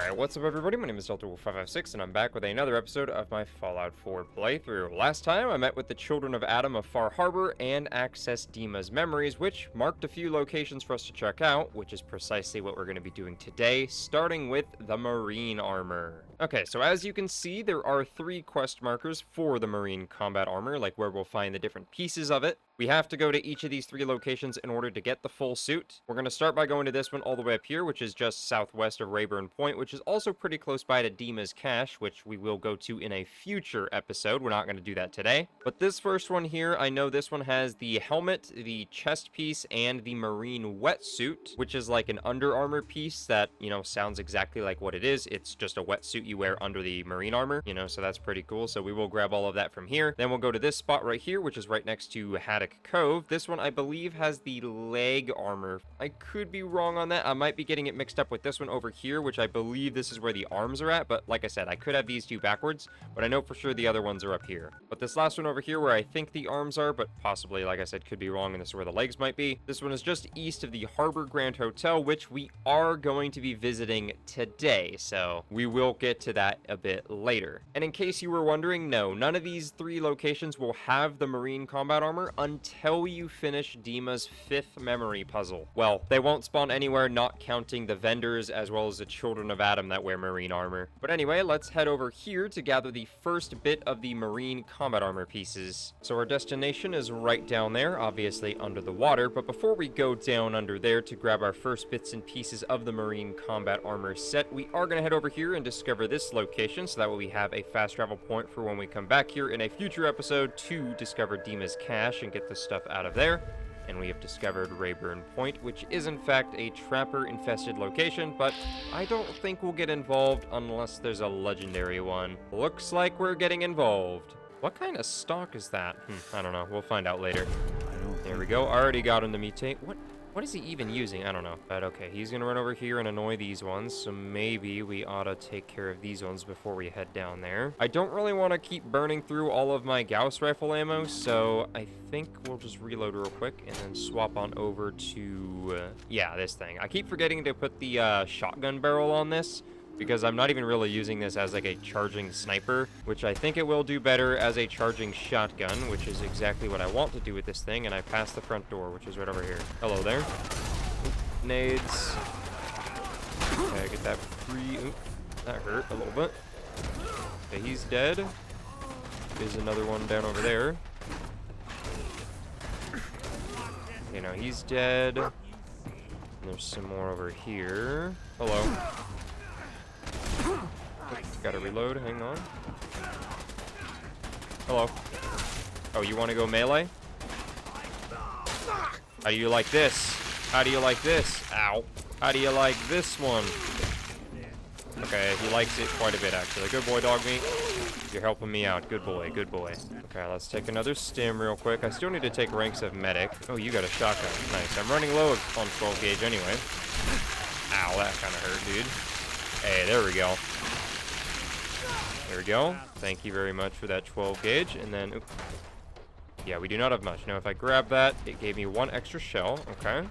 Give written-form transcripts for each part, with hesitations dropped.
Alright, what's up everybody? My name is Delta556 and I'm back with another episode of my Fallout 4 playthrough. Last time I met with the children of Adam of Far Harbor and accessed Dima's memories, which marked a few locations for us to check out, which is precisely what we're going to be doing today, starting with the marine armor. Okay, so as you can see, there are 3 quest markers for the marine combat armor, like where we'll find the different pieces of it. We have to go to each of these 3 locations in order to get the full suit. We're going to start by going to this one all the way up here, which is just southwest of Rayburn Point, which is also pretty close by to Dima's cache, which we will go to in a future episode. We're not going to do that today. But this first one here, I know this one has the helmet, the chest piece, and the marine wetsuit, which is like an Under Armour piece that, you know, sounds exactly like what it is. It's just a wetsuit you wear under the marine armor, you know, so that's pretty cool. So we will grab all of that from here. Then we'll go to this spot right here, which is right next to Haddock Cove. This one, I believe, has the leg armor. I could be wrong on that. I might be getting it mixed up with this one over here, which I believe this is where the arms are at. But like I said, I could have these 2 backwards, but I know for sure the other ones are up here. But this last one over here where I think the arms are, but possibly, like I said, could be wrong, and this is where the legs might be. This one is just east of the Harbor Grand Hotel, which we are going to be visiting today. So we will get to that a bit later. And in case you were wondering, no, none of these 3 locations will have the marine combat armor until you finish Dima's 5th memory puzzle. Well, they won't spawn anywhere, not counting the vendors as well as the children of Adam that wear marine armor. But anyway, let's head over here to gather the first bit of the marine combat armor pieces. So our destination is right down there, obviously under the water, but before we go down under there to grab our first bits and pieces of the marine combat armor set, we are going to head over here and discover this location, so that way we have a fast travel point for when we come back here in a future episode to discover Dima's cache and get the stuff out of there. And we have discovered Rayburn Point, which is in fact a trapper-infested location, but I don't think we'll get involved unless there's a legendary one. Looks like we're getting involved. What kind of stock is that? I don't know. We'll find out later. There we go. Already got him to mutate. What is he even using? I don't know. But okay, he's gonna run over here and annoy these ones, so maybe we ought to take care of these ones before we head down there. I don't really want to keep burning through all of my Gauss rifle ammo, so I think we'll just reload real quick and then swap on over to, yeah, this thing. I keep forgetting to put the shotgun barrel on this, because I'm not even really using this as like a charging sniper, which I think it will do better as a charging shotgun, which is exactly what I want to do with this thing, and I passed the front door, which is right over here. Hello there. Oop, nades. Okay, get that free. Oop, that hurt a little bit. Okay, he's dead. There's another one down over there. You know, he's dead. And there's some more over here. Hello. Gotta reload, hang on. Hello. Oh, you want to go melee? How do you like this? How do you like this? Ow. How do you like this one? Okay, he likes it quite a bit, actually. Good boy, dog meat. You're helping me out. Good boy, good boy. Okay, let's take another stim real quick. I still need to take ranks of medic. Oh, you got a shotgun. Nice. I'm running low on 12 gauge anyway. Ow, that kind of hurt, dude. Hey, there we go. There we go. Thank you very much for that 12 gauge. And then, oops. Yeah, we do not have much. Now, if I grab that, it gave me 1 extra shell. Okay.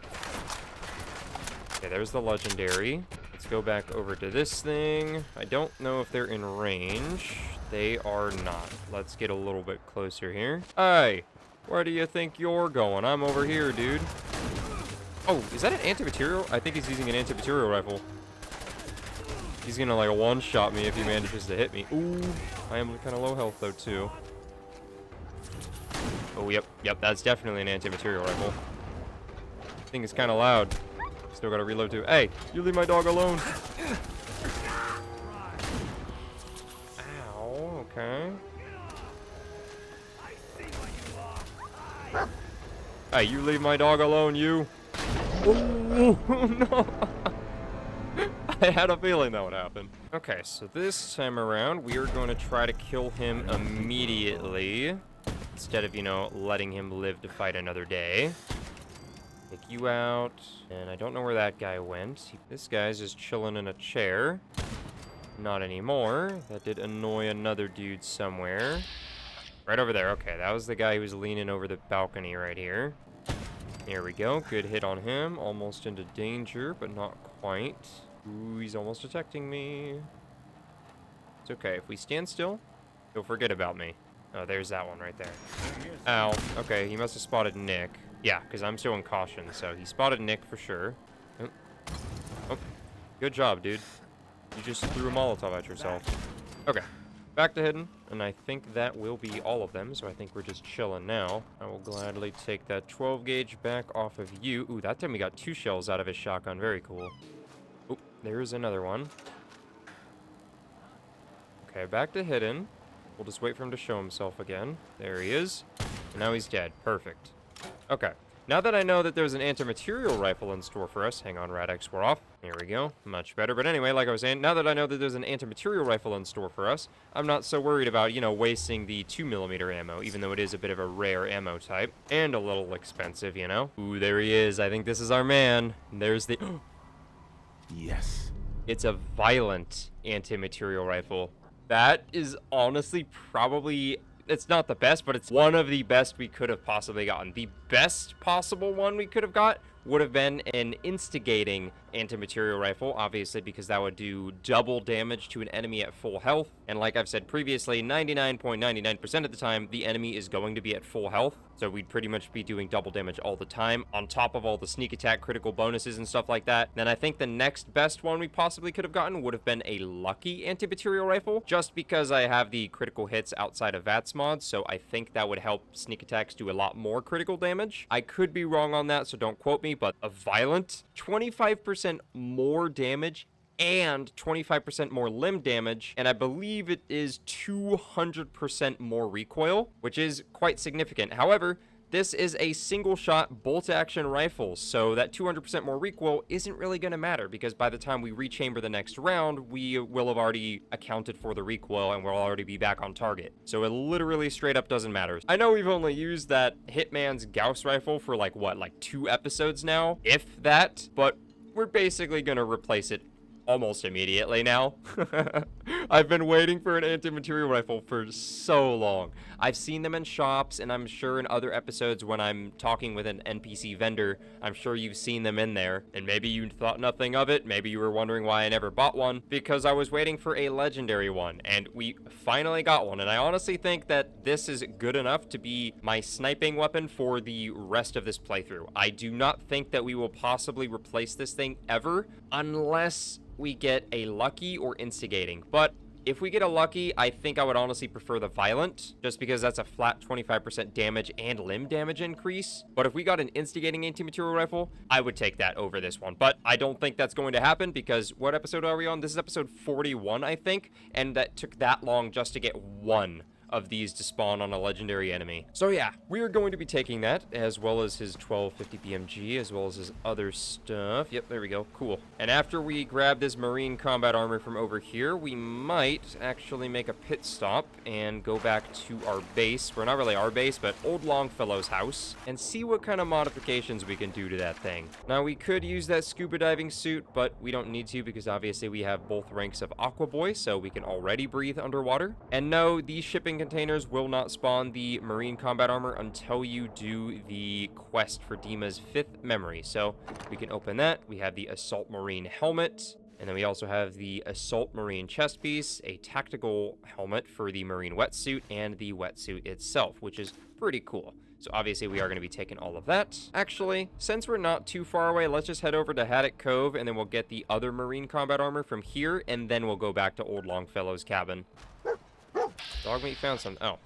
Okay, there's the legendary. Let's go back over to this thing. I don't know if they're in range. They are not. Let's get a little bit closer here. Hey, where do you think you're going? I'm over here, dude. Oh, is that an anti-material? I think he's using an anti-material rifle. He's gonna like one-shot me if he manages to hit me. Ooh, I am kind of low health though too. Oh, yep, that's definitely an anti-material rifle. I think it's kind of loud. Still gotta reload too. Hey, you leave my dog alone. Ow, okay. Hey, you leave my dog alone, you. Oh, no. I had a feeling that would happen. Okay, so this time around, we are going to try to kill him immediately. Instead of, you know, letting him live to fight another day. Take you out. And I don't know where that guy went. This guy's just chilling in a chair. Not anymore. That did annoy another dude somewhere. Right over there. Okay, that was the guy who was leaning over the balcony right here. There we go. Good hit on him. Almost into danger, but not quite. Ooh, he's almost detecting me. It's okay. If we stand still, he'll forget about me. Oh, there's that one right there. Ow. Okay, he must have spotted Nick. Yeah, because I'm showing caution, so he spotted Nick for sure. Oh. Oh. Good job, dude. You just threw a Molotov at yourself. Okay. Back to hidden, and I think that will be all of them, so I think we're just chilling now. I will gladly take that 12 gauge back off of you. Ooh, that time we got 2 shells out of his shotgun. Very cool. Ooh, there's another one. Okay, back to hidden. We'll just wait for him to show himself again. There he is. And now he's dead. Perfect. Okay. Now that I know that there's an anti-material rifle in store for us, hang on, Radix, we're off. Here we go. Much better. But anyway, like I was saying, now that I know that there's an anti-material rifle in store for us, I'm not so worried about, you know, wasting the 2mm ammo, even though it is a bit of a rare ammo type. And a little expensive, you know? Ooh, there he is. I think this is our man. There's the... Yes. It's a violent anti-material rifle. That is honestly probably... It's not the best, but it's one of the best we could have possibly gotten. The best possible one we could have got would have been an instigating anti-material rifle, obviously, because that would do double damage to an enemy at full health. And like I've said previously, 99.99% of the time, the enemy is going to be at full health. So we'd pretty much be doing double damage all the time, on top of all the sneak attack critical bonuses and stuff like that. Then I think the next best one we possibly could have gotten would have been a lucky anti-material rifle, just because I have the critical hits outside of VATS mods, so I think that would help sneak attacks do a lot more critical damage. I could be wrong on that, so don't quote me, but a violent 25% more damage and 25% more limb damage, and I believe it is 200% more recoil, which is quite significant. However, this is a single-shot bolt-action rifle, so that 200% more recoil isn't really going to matter, because by the time we rechamber the next round, we will have already accounted for the recoil, and we'll already be back on target. So it literally straight up doesn't matter. I know we've only used that Hitman's Gauss rifle for like 2 episodes now, if that, but we're basically going to replace it almost immediately now. I've been waiting for an anti-material rifle for so long. I've seen them in shops, and I'm sure in other episodes when I'm talking with an NPC vendor, I'm sure you've seen them in there, and maybe you thought nothing of it. Maybe you were wondering why I never bought one, because I was waiting for a legendary one, and we finally got one, and I honestly think that this is good enough to be my sniping weapon for the rest of this playthrough. I do not think that we will possibly replace this thing ever, unless we get a lucky or instigating. But if we get a lucky, I think I would honestly prefer the violent, just because that's a flat 25% damage and limb damage increase. But if we got an instigating anti-material rifle, I would take that over this one. But I don't think that's going to happen, because what episode are we on? This is episode 41, I think, and that took that long just to get one of these to spawn on a legendary enemy. So yeah, we are going to be taking that, as well as his 1250 BMG, as well as his other stuff. Yep, there we go. Cool. And after we grab this marine combat armor from over here, we might actually make a pit stop and go back to our base. Well, not really our base, but Old Longfellow's house, and see what kind of modifications we can do to that thing. Now, we could use that scuba diving suit, but we don't need to, because obviously we have both ranks of Aqua Boy, so we can already breathe underwater. And no, these shipping containers will not spawn the marine combat armor until you do the quest for Dima's 5th memory. So we can open that. We have the Assault Marine helmet, and then we also have the Assault Marine chest piece, a tactical helmet for the Marine wetsuit, and the wetsuit itself, which is pretty cool. So obviously we are going to be taking all of that. Actually, since we're not too far away, let's just head over to Haddock Cove, and then we'll get the other marine combat armor from here, and then we'll go back to Old Longfellow's cabin. Dogmeat found some. Oh,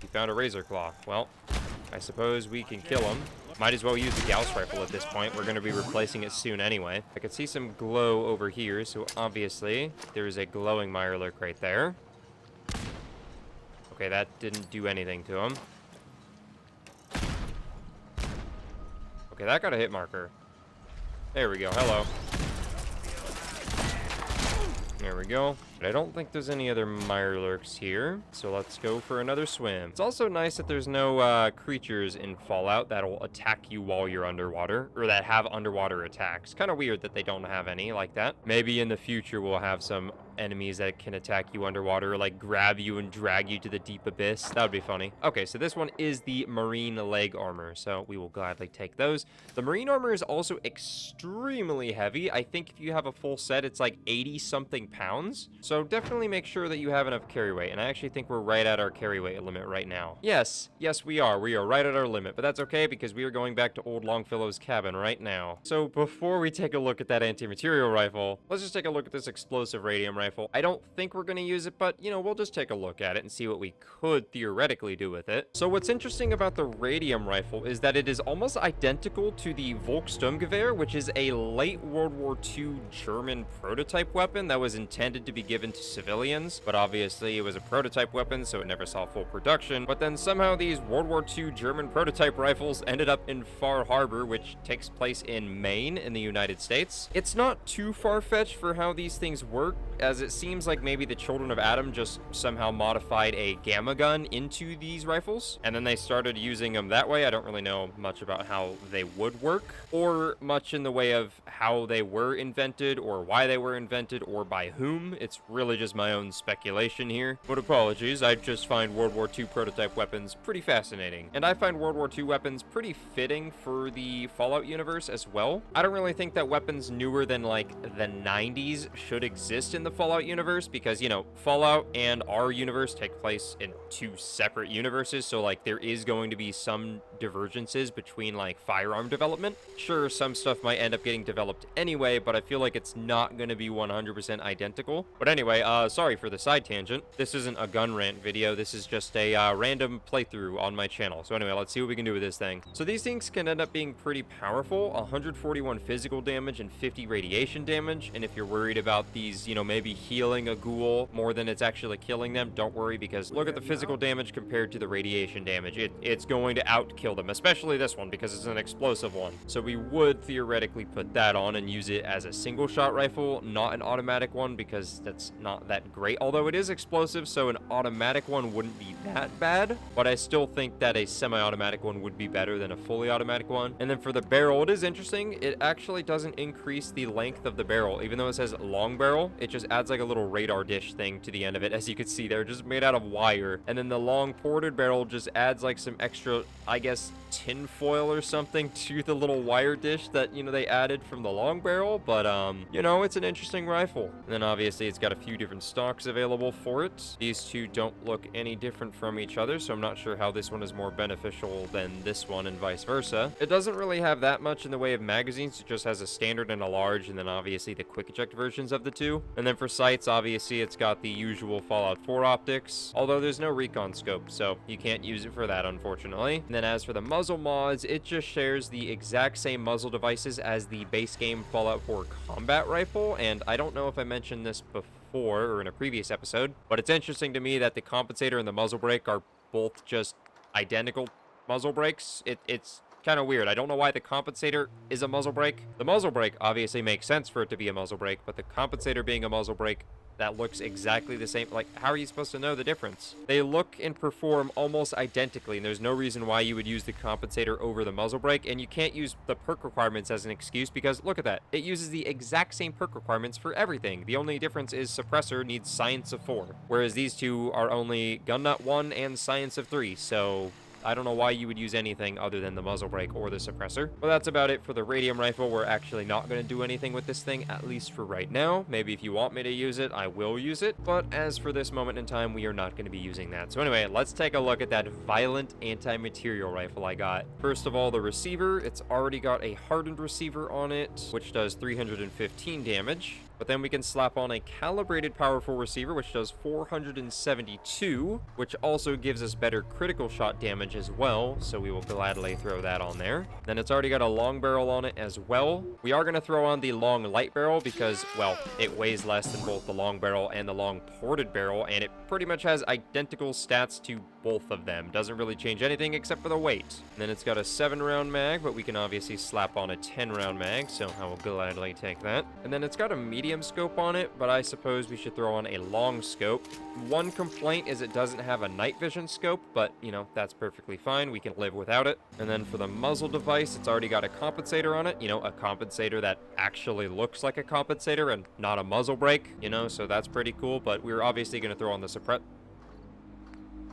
he found a razor claw. Well, I suppose we can kill him. Might as well use the Gauss rifle at this point. We're going to be replacing it soon anyway. I can see some glow over here, so obviously there's a glowing Mirelurk right there. Okay, that didn't do anything to him. Okay, that got a hit marker. There we go. Hello. There we go. But I don't think there's any other Mirelurks here, so let's go for another swim. It's also nice that there's no creatures in Fallout that'll attack you while you're underwater, or that have underwater attacks. Kind of weird that they don't have any like that. Maybe in the future we'll have some enemies that can attack you underwater, or like grab you and drag you to the deep abyss. That would be funny. Okay, so this one is the marine leg armor, so we will gladly take those. The marine armor is also extremely heavy. I think if you have a full set, it's like 80 something pounds. So definitely make sure that you have enough carry weight. And I actually think we're right at our carry weight limit right now. Yes, we are. We are right at our limit, but that's okay because we are going back to old Longfellow's cabin right now. So before we take a look at that anti-material rifle, let's just take a look at this explosive radium rifle. I don't think we're going to use it, but, you know, we'll just take a look at it and see what we could theoretically do with it. So what's interesting about the radium rifle is that it is almost identical to the Volkssturmgewehr, which is a late World War II German prototype weapon that was intended to be given to civilians, but obviously it was a prototype weapon, so it never saw full production. But then somehow these World War II German prototype rifles ended up in Far Harbor, which takes place in Maine in the United States. It's not too far-fetched for how these things work, as it seems like maybe the Children of Atom just somehow modified a gamma gun into these rifles, and then they started using them that way. I don't really know much about how they would work, or much in the way of how they were invented, or why they were invented, or by whom. It's really just my own speculation here. But apologies, I just find World War II prototype weapons pretty fascinating. And I find World War II weapons pretty fitting for the Fallout universe as well. I don't really think that weapons newer than like the 90s should exist in the Fallout universe because, you know, Fallout and our universe take place in two separate universes, so like there is going to be some divergences between like firearm development. Sure, some stuff might end up getting developed anyway, but I feel like it's not going to be 100% identical. But anyway, sorry for the side tangent. This isn't a gun rant video. This is just a random playthrough on my channel. So anyway, let's see what we can do with this thing. So these things can end up being pretty powerful. 141 physical damage and 50 radiation damage. And if you're worried about these, you know, maybe healing a ghoul more than it's actually killing them, don't worry, because look at the physical damage compared to the radiation damage. It's going to outkill them, especially this one because it's an explosive one. So we would theoretically put that on and use it as a single shot rifle, not an automatic one, because that's not that great. Although it is explosive, so an automatic one wouldn't be that bad, but I still think that a semi-automatic one would be better than a fully automatic one. And then for the barrel, it is interesting. It actually doesn't increase the length of the barrel. Even though it says long barrel, it just adds like a little radar dish thing to the end of it. As you can see, they're just made out of wire. And then the long ported barrel just adds like some extra, I guess, tin foil or something to the little wire dish that, you know, they added from the long barrel. But you know, it's an interesting rifle. And then obviously it's got a few different stocks available for it. These two don't look any different from each other, so I'm not sure how this one is more beneficial than this one and vice versa. It doesn't really have that much in the way of magazines. It just has a standard and a large, and then obviously the quick eject versions of the two. And then for sights, obviously it's got the usual Fallout 4 optics, although there's no recon scope, so you can't use it for that, unfortunately. And then as for the muzzle mods, it just shares the exact same muzzle devices as the base game Fallout 4 combat rifle, and I don't know if I mentioned this before or in a previous episode, but it's interesting to me that the compensator and the muzzle brake are both just identical muzzle brakes. It's kind of weird. I don't know why the compensator is a muzzle brake. The muzzle brake obviously makes sense for it to be a muzzle brake, but the compensator being a muzzle brake that looks exactly the same, like, how are you supposed to know the difference? They look and perform almost identically, and there's no reason why you would use the compensator over the muzzle brake, and you can't use the perk requirements as an excuse because look at that. It uses the exact same perk requirements for everything. The only difference is suppressor needs science of 4, whereas these two are only gun nut 1 and science of 3, so I don't know why you would use anything other than the muzzle brake or the suppressor. But that's about it for the radium rifle. We're actually not going to do anything with this thing, at least for right now. Maybe if you want me to use it, I will use it. But as for this moment in time, we are not going to be using that. So anyway, let's take a look at that violent anti-material rifle I got. First of all, the receiver. It's already got a hardened receiver on it, which does 315 damage. But then we can slap on a calibrated powerful receiver, which does 472, which also gives us better critical shot damage as well, so we will gladly throw that on there. Then it's already got a long barrel on it as well. We are going to throw on the long light barrel because, well, it weighs less than both the long barrel and the long ported barrel, and it pretty much has identical stats to both of them. Doesn't really change anything except for the weight. And then it's got a 7-round mag, but we can obviously slap on a 10-round mag, so I will gladly take that. And then it's got a medium medium scope on it, but I suppose we should throw on a long scope. One complaint is it doesn't have a night vision scope, but, you know, that's perfectly fine. We can live without it. And then for the muzzle device, it's already got a compensator on it. You know, a compensator that actually looks like a compensator and not a muzzle brake, you know, so that's pretty cool. But we're obviously going to throw on the suppress.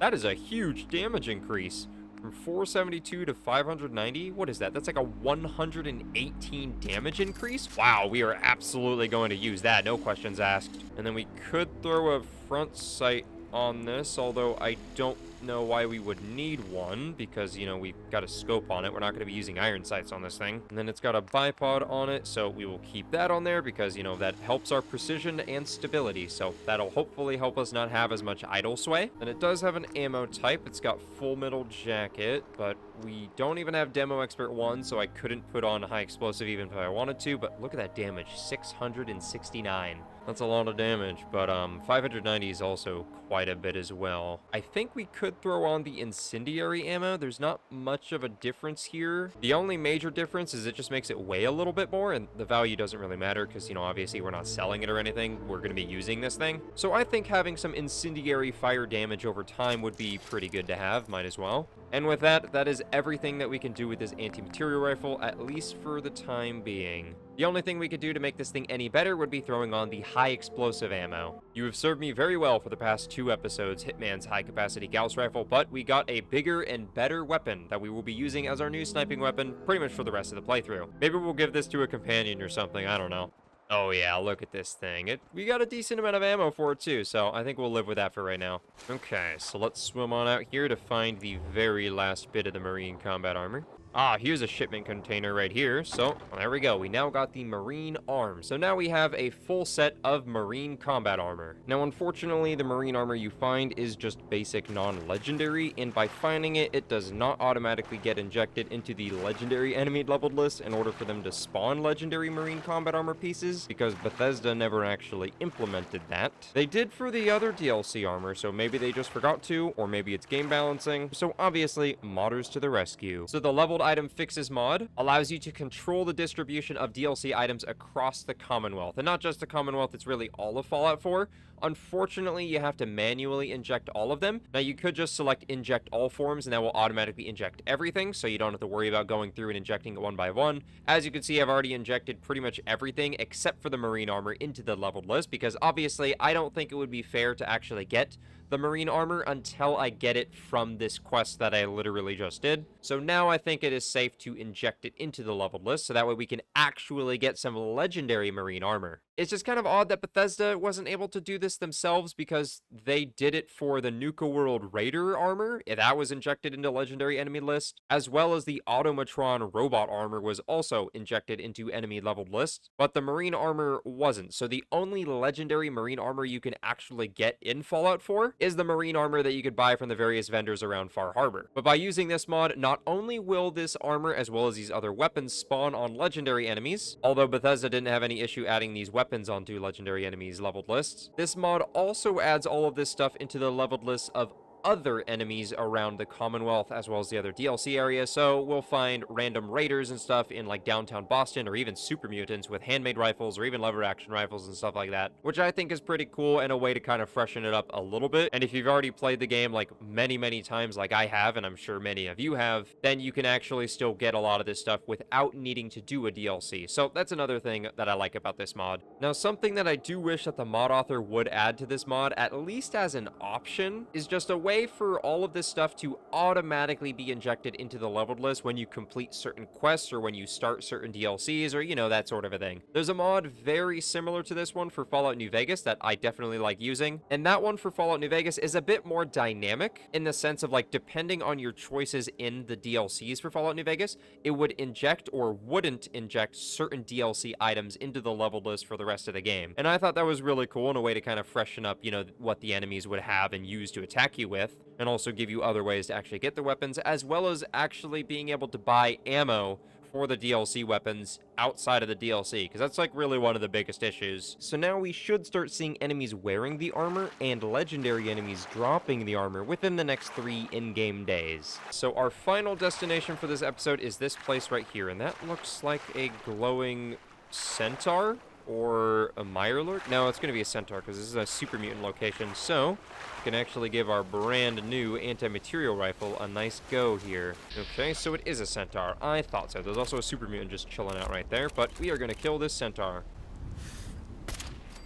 That is a huge damage increase. From 472 to 590? What is that? That's like a 118 damage increase? Wow, we are absolutely going to use that. No questions asked. And then we could throw a front sight on this, although I don't know why we would need one, because, you know, we've got a scope on it. We're not going to be using iron sights on this thing. And then it's got a bipod on it, so we will keep that on there because, you know, that helps our precision and stability. So that'll hopefully help us not have as much idle sway. And it does have an ammo type. It's got full metal jacket, but we don't even have demo expert 1, so I couldn't put on high explosive even if I wanted to. But look at that damage, 669. That's a lot of damage, but 590 is also quite a bit as well. I think we could throw on the incendiary ammo. There's not much of a difference here. The only major difference is it just makes it weigh a little bit more, and the value doesn't really matter because, you know, obviously we're not selling it or anything. We're going to be using this thing. So I think having some incendiary fire damage over time would be pretty good to have. Might as well. And with that, that is everything that we can do with this anti-material rifle, at least for the time being. The only thing we could do to make this thing any better would be throwing on the high explosive ammo. You have served me very well for the past 2 episodes, Hitman's high capacity Gauss rifle, but we got a bigger and better weapon that we will be using as our new sniping weapon pretty much for the rest of the playthrough. Maybe we'll give this to a companion or something, I don't know. Oh yeah, look at this thing. We got a decent amount of ammo for it too, so I think we'll live with that for right now. Okay, so let's swim on out here to find the very last bit of the marine combat armor. Ah, here's a shipment container right here. So, there we go. We now got the marine arm. So now we have a full set of marine combat armor. Now, unfortunately, the marine armor you find is just basic non-legendary, and by finding it, it does not automatically get injected into the legendary enemy leveled list in order for them to spawn legendary marine combat armor pieces, because Bethesda never actually implemented that. They did for the other DLC armor, so maybe they just forgot to, or maybe it's game balancing. So obviously, modders to the rescue. So the leveled item fixes mod allows you to control the distribution of DLC items across the Commonwealth, and not just the Commonwealth, it's really all of Fallout 4. Unfortunately, you have to manually inject all of them. Now, you could just select inject all forms, and that will automatically inject everything, so you don't have to worry about going through and injecting it one by one. As you can see, I've already injected pretty much everything except for the marine armor into the leveled list, because obviously, I don't think it would be fair to actually get the marine armor until I get it from this quest that I literally just did. So now I think it is safe to inject it into the leveled list, so that way we can actually get some legendary marine armor. It's just kind of odd that Bethesda wasn't able to do this themselves, because they did it for the Nuka World Raider armor. That was injected into legendary enemy list, as well as the Automatron robot armor was also injected into enemy leveled list, but the marine armor wasn't. So the only legendary marine armor you can actually get in Fallout 4 is the marine armor that you could buy from the various vendors around Far Harbor. But by using this mod, not only will this armor as well as these other weapons spawn on legendary enemies, although Bethesda didn't have any issue adding these weapons onto legendary enemies leveled lists, this mod also adds all of this stuff into the leveled list of other enemies around the Commonwealth as well as the other DLC area. So we'll find random raiders and stuff in like downtown Boston, or even super mutants with handmade rifles or even lever action rifles and stuff like that, which I think is pretty cool and a way to kind of freshen it up a little bit. And if you've already played the game like many times like I have, and I'm sure many of you have, then you can actually still get a lot of this stuff without needing to do a DLC. So that's another thing that I like about this mod. Now, something that I do wish that the mod author would add to this mod, at least as an option, is just a way for all of this stuff to automatically be injected into the leveled list when you complete certain quests or when you start certain DLCs, or, you know, that sort of a thing. There's a mod very similar to this one for Fallout New Vegas that I definitely like using, and that one for Fallout New Vegas is a bit more dynamic in the sense of, like, depending on your choices in the DLCs for Fallout New Vegas, it would inject or wouldn't inject certain DLC items into the leveled list for the rest of the game. And I thought that was really cool and a way to kind of freshen up, you know, what the enemies would have and use to attack you with, and also give you other ways to actually get the weapons, as well as actually being able to buy ammo for the DLC weapons outside of the DLC, because that's like really one of the biggest issues. So now we should start seeing enemies wearing the armor and legendary enemies dropping the armor within the next 3 in-game days. So our final destination for this episode is this place right here, and that looks like a glowing centaur. Or a Mirelurk? No, it's going to be a Centaur because this is a super mutant location. So, we can actually give our brand new anti-material rifle a nice go here. Okay, so it is a Centaur. I thought so. There's also a super mutant just chilling out right there. But we are going to kill this Centaur.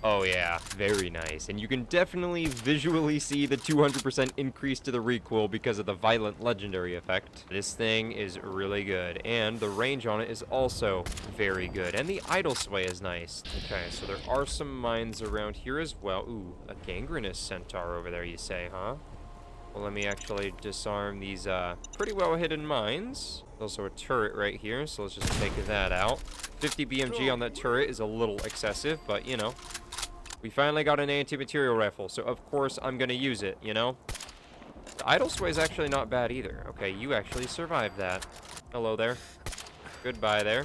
Oh yeah, very nice. And you can definitely visually see the 200% increase to the recoil because of the violent legendary effect. This thing is really good, and the range on it is also very good, and the idle sway is nice. Okay, so there are some mines around here as well. Ooh, a gangrenous centaur over there, you say, huh? Well, let me actually disarm these pretty well hidden mines. There's also a turret right here, so let's just take that out. 50 BMG on that turret is a little excessive, but you know. We finally got an anti-material rifle, so of course I'm gonna use it, you know? The idle sway is actually not bad either. Okay, you actually survived that. Hello there. Goodbye there.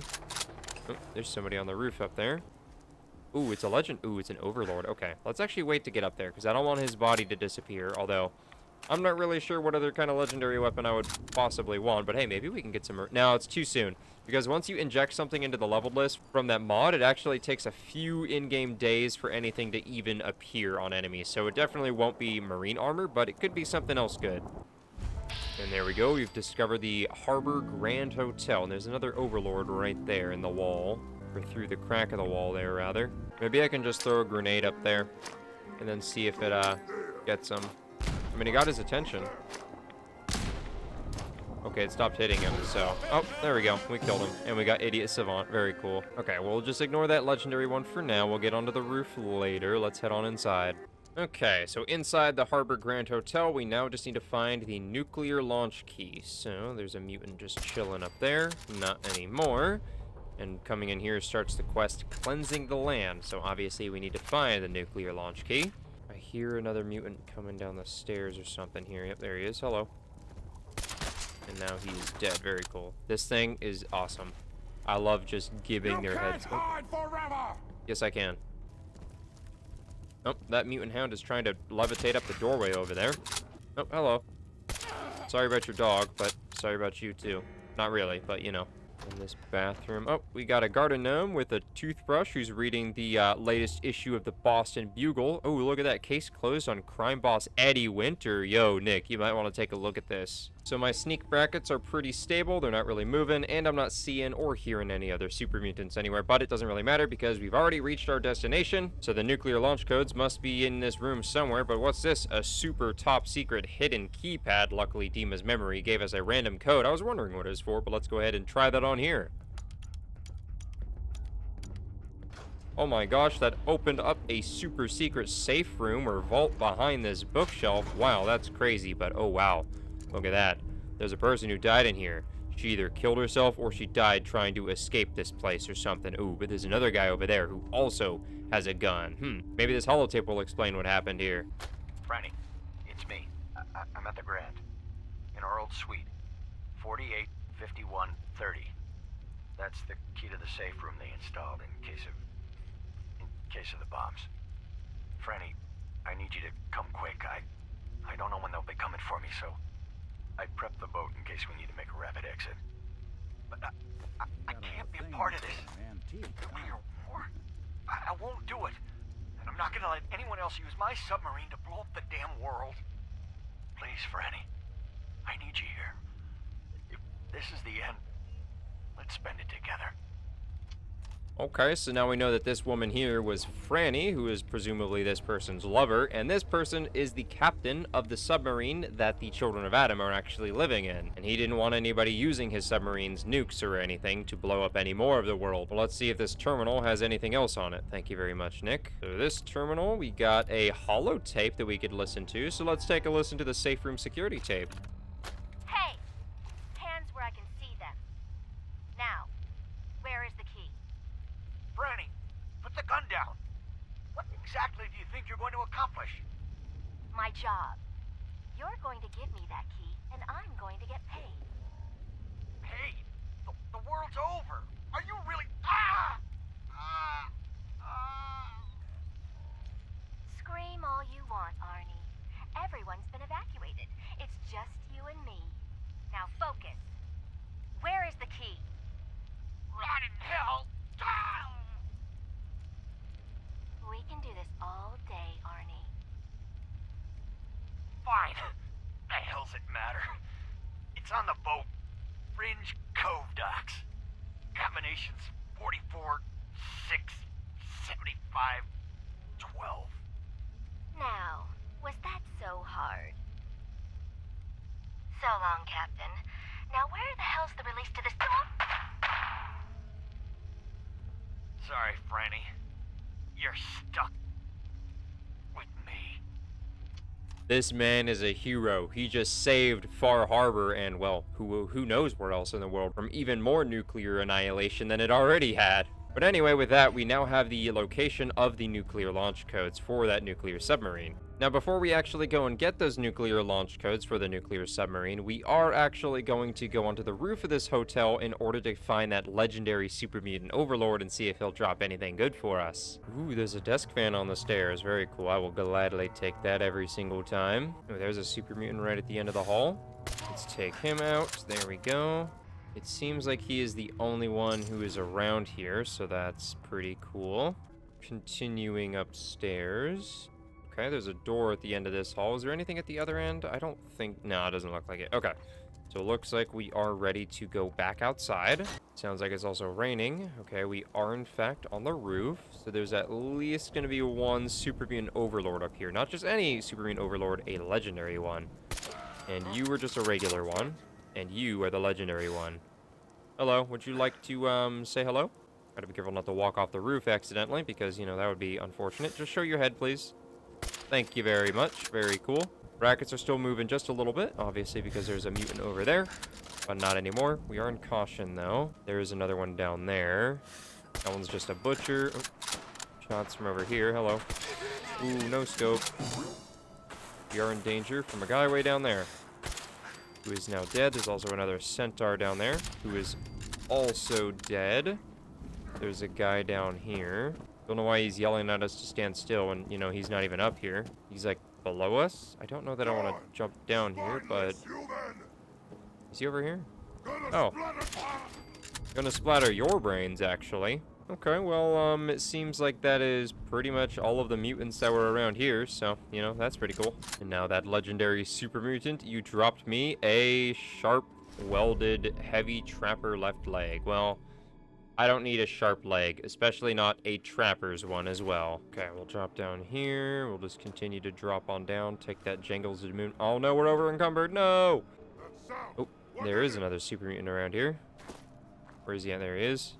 Oh, there's somebody on the roof up there. Ooh, it's a legend. Ooh, it's an overlord. Okay, let's actually wait to get up there, because I don't want his body to disappear, although I'm not really sure what other kind of legendary weapon I would possibly want, but hey, maybe we can get some... No, it's too soon. Because once you inject something into the leveled list from that mod, it actually takes a few in-game days for anything to even appear on enemies. So it definitely won't be marine armor, but it could be something else good. And there we go. We've discovered the Harbor Grand Hotel. And there's another overlord right there in the wall. Or through the crack of the wall there, rather. Maybe I can just throw a grenade up there. And then see if it gets him. I mean, he got his attention. Okay, it stopped hitting him, so... Oh, there we go. We killed him. And we got Idiot Savant. Very cool. Okay, we'll just ignore that legendary one for now. We'll get onto the roof later. Let's head on inside. Okay, so inside the Harbor Grand Hotel, we now just need to find the nuclear launch key. So, there's a mutant just chilling up there. Not anymore. And coming in here starts the quest Cleansing the Land. So, obviously, we need to find the nuclear launch key. I hear another mutant coming down the stairs or something here. Yep, there he is. Hello. And now he's dead. Very cool. This thing is awesome. I love just giving their heads. You can't hide forever! Yes, I can. Oh, that mutant hound is trying to levitate up the doorway over there. Oh, hello. Sorry about your dog, but sorry about you too. Not really, but you know. In this bathroom. Oh, we got a garden gnome with a toothbrush who's reading the latest issue of the Boston Bugle. Oh, look at that. Case closed on crime boss Eddie Winter. Yo, Nick, you might want to take a look at this. So my sneak brackets are pretty stable. They're not really moving, and I'm not seeing or hearing any other super mutants anywhere, but it doesn't really matter because we've already reached our destination. So the nuclear launch codes must be in this room somewhere, but what's this? A super top secret hidden keypad. Luckily, Dima's memory gave us a random code. I was wondering what it was for, but let's go ahead and try that on here. Oh my gosh, that opened up a super secret safe room or vault behind this bookshelf. Wow, that's crazy, but oh wow. Look at that. There's a person who died in here. She either killed herself or she died trying to escape this place or something. Ooh, but there's another guy over there who also has a gun. Maybe this holotape will explain what happened here. Franny, it's me. I'm at the Grand. In our old suite. 485130. That's the key to the safe room they installed in case of the bombs. Franny, I need you to come quick. I don't know when they'll be coming for me, so I prepped the boat in case we need to make a rapid exit. But I can't be a part of this. Nuclear war? I won't do it. And I'm not gonna let anyone else use my submarine to blow up the damn world. Please, Franny. I need you here. If this is the end, let's spend it together. Okay, so now we know that this woman here was Franny, who is presumably this person's lover, and this person is the captain of the submarine that the Children of Adam are actually living in. And he didn't want anybody using his submarine's nukes or anything to blow up any more of the world. Well, let's see if this terminal has anything else on it. Thank you very much, Nick. So this terminal, we got a holotape that we could listen to, so let's take a listen to the safe room security tape. Hey! Hands where I can see them. Now, where is the key? Franny, put the gun down. What exactly do you think you're going to accomplish? My job. You're going to give me that key, and I'm going to get paid. Hey, the world's over. Are you really... Ah! Ah! Ah! Scream all you want, Arnie. Everyone's been evacuated. It's just you and me. Now focus. Where is the key? Rot in hell! Ah! We can do this all day, Arnie. Fine. The hell's it matter? It's on the boat. Fringe Cove docks. Combinations 44, 6, 75, 12. Now, was that so hard? So long, Captain. Now where the hell's the release to the storm? Sorry, Franny. You're stuck with me. This man is a hero. He just saved Far Harbor and, well, who knows where else in the world from even more nuclear annihilation than it already had. But anyway, with that, we now have the location of the nuclear launch codes for that nuclear submarine. Now, before we actually go and get those nuclear launch codes for the nuclear submarine, we are actually going to go onto the roof of this hotel in order to find that legendary super mutant overlord and see if he'll drop anything good for us. Ooh, there's a desk fan on the stairs. Very cool. I will gladly take that every single time. Oh, there's a super mutant right at the end of the hall. Let's take him out. There we go. It seems like he is the only one who is around here, so that's pretty cool. Continuing upstairs. Okay, there's a door at the end of this hall. Is there anything at the other end? I don't think... No, it doesn't look like it. Okay. So it looks like we are ready to go back outside. Sounds like it's also raining. Okay, we are in fact on the roof. So there's at least going to be one super mutant overlord up here. Not just any super mutant overlord, a legendary one. And you were just a regular one. And you are the legendary one. Hello, would you like to say hello? Gotta be careful not to walk off the roof accidentally, because, you know, that would be unfortunate. Just show your head, please. Thank you very much. Very cool. Brackets are still moving just a little bit, obviously, because there's a mutant over there. But not anymore. We are in caution, though. There is another one down there. That one's just a butcher. Oh, shots from over here. Hello. Ooh, no scope. We are in danger from a guy way down there, who is now dead. There's also another centaur down there, who is also dead. There's a guy down here. Don't know why he's yelling at us to stand still when, you know, he's not even up here. He's, like, below us. I don't know that I want to jump down here, but... Is he over here? Oh. Gonna splatter your brains, actually. Okay, well, it seems like that is pretty much all of the mutants that were around here, so, you know, that's pretty cool. And now that legendary super mutant, you dropped me a sharp, welded, heavy trapper left leg. Well, I don't need a sharp leg, especially not a trapper's one as well. Okay, we'll drop down here. We'll just continue to drop on down, take that Jangles of the Moon. Oh, no, we're over encumbered. No! Oh, there is another super mutant around here. Where is he at? There he is.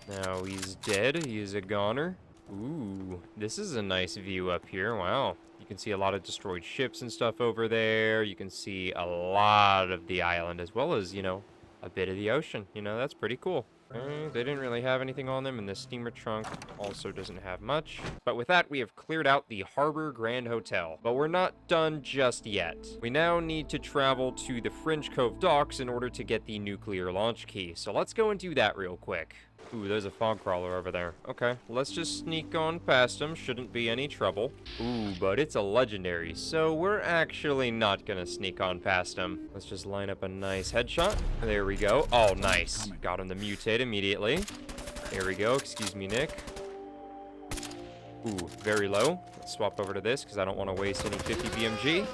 Now he's dead. He is a goner. Ooh, this is a nice view up here. Wow. You can see a lot of destroyed ships and stuff over there. You can see a lot of the island as well as, you know, a bit of the ocean. You know, that's pretty cool. They didn't really have anything on them, and the steamer trunk also doesn't have much. But with that, we have cleared out the Harbor Grand Hotel. But we're not done just yet. We now need to travel to the Fringe Cove docks in order to get the nuclear launch key. So let's go and do that real quick. Ooh, there's a fog crawler over there. Okay, let's just sneak on past him. Shouldn't be any trouble. Ooh, but it's a legendary, so we're actually not gonna sneak on past him. Let's just line up a nice headshot. There we go. Oh, nice. Got him to mutate immediately. There we go. Excuse me, Nick. Ooh, very low. Let's swap over to this, because I don't want to waste any 50 BMG.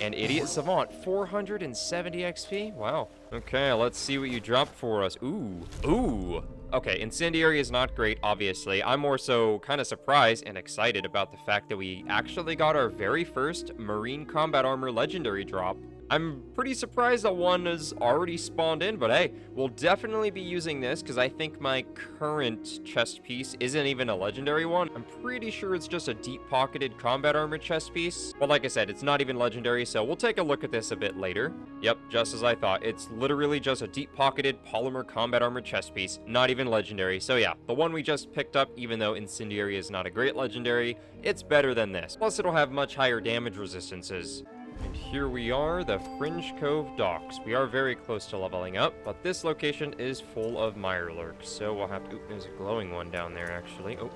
And Idiot Savant, 470 XP? Wow. Okay, let's see what you dropped for us. Ooh. Ooh. Okay, Incendiary is not great, obviously. I'm more so kind of surprised and excited about the fact that we actually got our very first Marine Combat Armor Legendary drop. I'm pretty surprised that one is already spawned in, but hey, we'll definitely be using this because I think my current chest piece isn't even a legendary one. I'm pretty sure it's just a deep-pocketed combat armor chest piece. But like I said, it's not even legendary, so we'll take a look at this a bit later. Yep, just as I thought. It's literally just a deep-pocketed polymer combat armor chest piece, not even legendary. So yeah, the one we just picked up, even though Incendiary is not a great legendary, it's better than this. Plus, it'll have much higher damage resistances. And here we are, the Fringe Cove docks. We are very close to leveling up, but this location is full of Mirelurks, so we'll have to... Ooh, there's a glowing one down there, actually. Oh,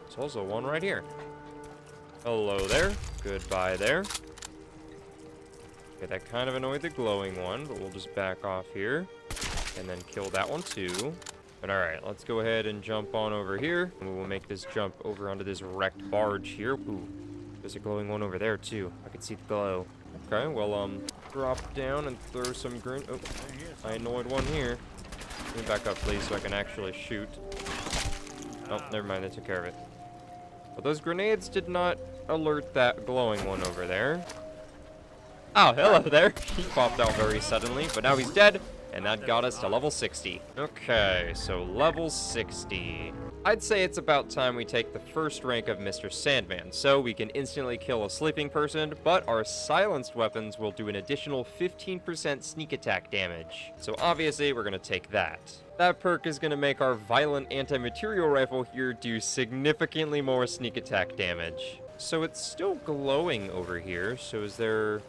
there's also one right here. Hello there. Goodbye there. Okay, that kind of annoyed the glowing one, but we'll just back off here. And then kill that one, too. But alright, let's go ahead and jump on over here. And we will make this jump over onto this wrecked barge here. Ooh, there's a glowing one over there too. I can see the glow. Okay, well, drop down and throw some green. Oh, I annoyed one here. Let me back up, please, so I can actually shoot. Oh, never mind, they took care of it. But those grenades did not alert that glowing one over there. Oh, hello there. He popped out very suddenly, but now he's dead, and that got us to level 60. Okay, so level 60. I'd say it's about time we take the first rank of Mr. Sandman, so we can instantly kill a sleeping person, but our silenced weapons will do an additional 15% sneak attack damage. So obviously, we're going to take that. That perk is going to make our violent anti-material rifle here do significantly more sneak attack damage. So it's still glowing over here, so is there...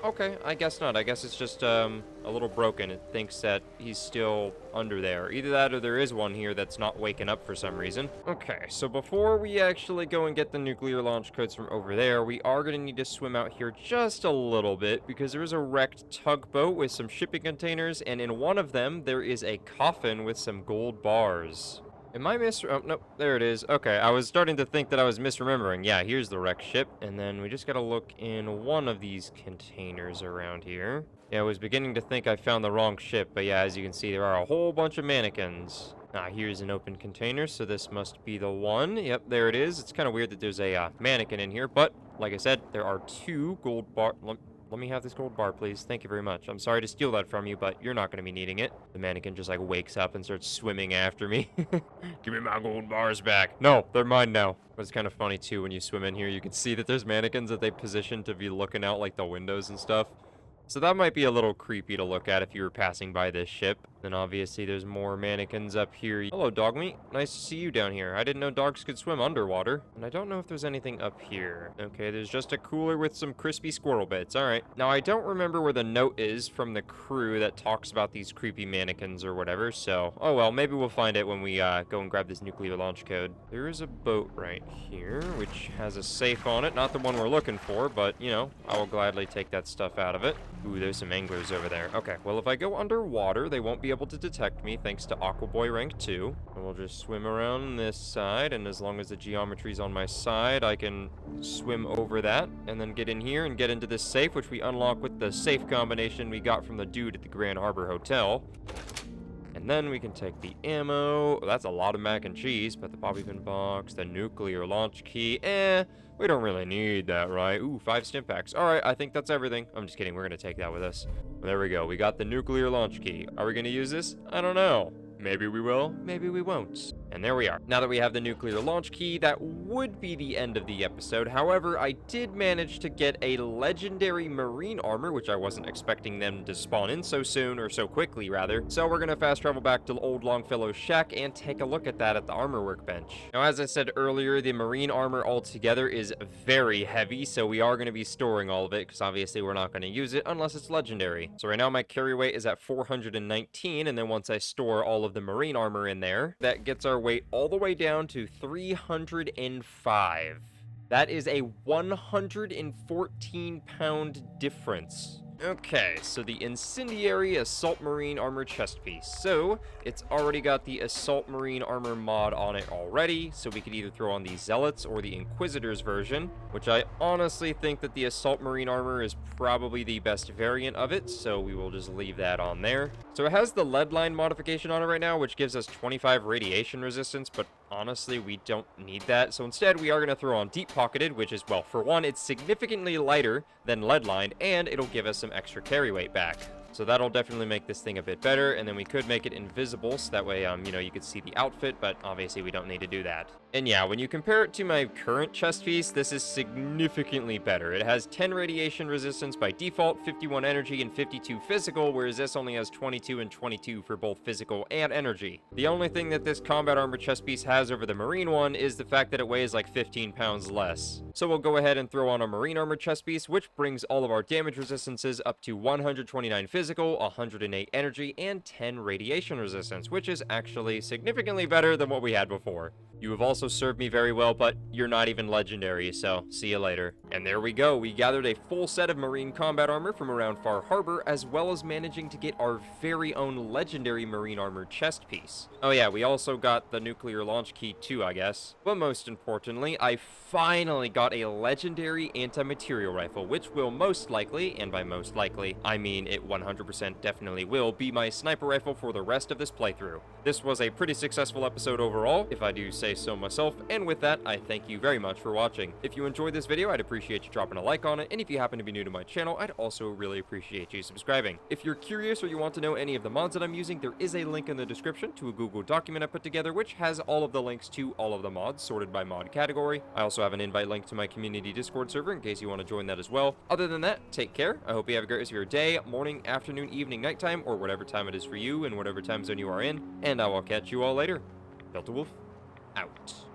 Okay, I guess not. I guess it's just a little broken. It thinks that he's still under there. Either that or there is one here that's not waking up for some reason. Okay, so before we actually go and get the nuclear launch codes from over there, we are going to need to swim out here just a little bit because there is a wrecked tugboat with some shipping containers, and in one of them, there is a coffin with some gold bars. Am I oh, nope, there it is. Okay, I was starting to think that I was misremembering. Yeah, here's the wrecked ship, and then we just gotta look in one of these containers around here. Yeah, I was beginning to think I found the wrong ship, but yeah, as you can see, there are a whole bunch of mannequins. Ah, here's an open container, so this must be the one. Yep, there it is. It's kind of weird that there's a mannequin in here, but like I said, there are 2 gold bar... Let me have this gold bar, please. Thank you very much. I'm sorry to steal that from you, but you're not going to be needing it. The mannequin just, like, wakes up and starts swimming after me. Give me my gold bars back. No, they're mine now. But it's kind of funny, too, when you swim in here. You can see that there's mannequins that they position to be looking out, like, the windows and stuff. So that might be a little creepy to look at if you were passing by this ship. Then obviously there's more mannequins up here. Hello, dog meat. Nice to see you down here. I didn't know dogs could swim underwater. And I don't know if there's anything up here. Okay, there's just a cooler with some crispy squirrel bits. All right. Now, I don't remember where the note is from the crew that talks about these creepy mannequins or whatever. So, oh well, maybe we'll find it when we go and grab this nuclear launch code. There is a boat right here, which has a safe on it. Not the one we're looking for, but, you know, I will gladly take that stuff out of it. Ooh, there's some anglers over there. Okay, well, if I go underwater, they won't be able to detect me thanks to Aqua Boy rank 2. And we'll just swim around this side, and as long as the geometry's on my side, I can swim over that, and then get in here and get into this safe, which we unlock with the safe combination we got from the dude at the Grand Harbor Hotel. And then we can take the ammo. That's a lot of mac and cheese, but the bobby pin box, the nuclear launch key, we don't really need that, right? Ooh, 5 stim packs. All right, I think that's everything. I'm just kidding. We're going to take that with us. There we go. We got the nuclear launch key. Are we going to use this? I don't know. Maybe we will, maybe we won't. And there we are. Now that we have the nuclear launch key, that would be the end of the episode. However, I did manage to get a legendary marine armor, which I wasn't expecting them to spawn in so soon, or so quickly, rather. So we're gonna fast travel back to old Longfellow's shack and take a look at that at the armor workbench. Now, as I said earlier, the marine armor altogether is very heavy, so we are gonna be storing all of it, because obviously we're not gonna use it unless it's legendary. So right now my carry weight is at 419, and then once I store all of the marine armor in there, that gets our weight all the way down to 305. That is a 114-pound difference. Okay, so the Incendiary Assault Marine Armor chest piece. So, it's already got the Assault Marine Armor mod on it already, so we could either throw on the Zealots or the Inquisitors version, which I honestly think that the Assault Marine Armor is probably the best variant of it, so we will just leave that on there. So it has the lead line modification on it right now, which gives us 25 radiation resistance, but honestly, we don't need that. So instead, we are going to throw on Deep Pocketed, which is, well, for one, it's significantly lighter than lead lined, and it'll give us some extra carry weight back. So that'll definitely make this thing a bit better, and then we could make it invisible, so that way, you know, you could see the outfit, but obviously we don't need to do that. And yeah, when you compare it to my current chest piece, this is significantly better. It has 10 radiation resistance by default, 51 energy, and 52 physical, whereas this only has 22 and 22 for both physical and energy. The only thing that this combat armor chest piece has over the marine one is the fact that it weighs like 15 pounds less. So we'll go ahead and throw on a marine armor chest piece, which brings all of our damage resistances up to 129 physical, physical, 108 energy, and 10 radiation resistance, which is actually significantly better than what we had before. You have also served me very well, but you're not even legendary, so see you later. And there we go, we gathered a full set of marine combat armor from around Far Harbor, as well as managing to get our very own legendary marine armor chest piece. Oh yeah, we also got the nuclear launch key too, I guess. But most importantly, I finally got a legendary anti-material rifle, which will most likely, and by most likely, I mean it 100% definitely will, be my sniper rifle for the rest of this playthrough. This was a pretty successful episode overall, if I do say so myself, and with that, I thank you very much for watching. If you enjoyed this video, I'd appreciate you dropping a like on it, and if you happen to be new to my channel, I'd also really appreciate you subscribing. If you're curious or you want to know any of the mods that I'm using, there is a link in the description to a Google document I put together, which has all of the links to all of the mods sorted by mod category. I also have an invite link to my community Discord server in case you want to join that as well. Other than that, take care. I hope you have a great rest of your day, morning, afternoon, evening, nighttime, or whatever time it is for you and whatever time zone you are in, and I will catch you all later. Delta Wolf, out.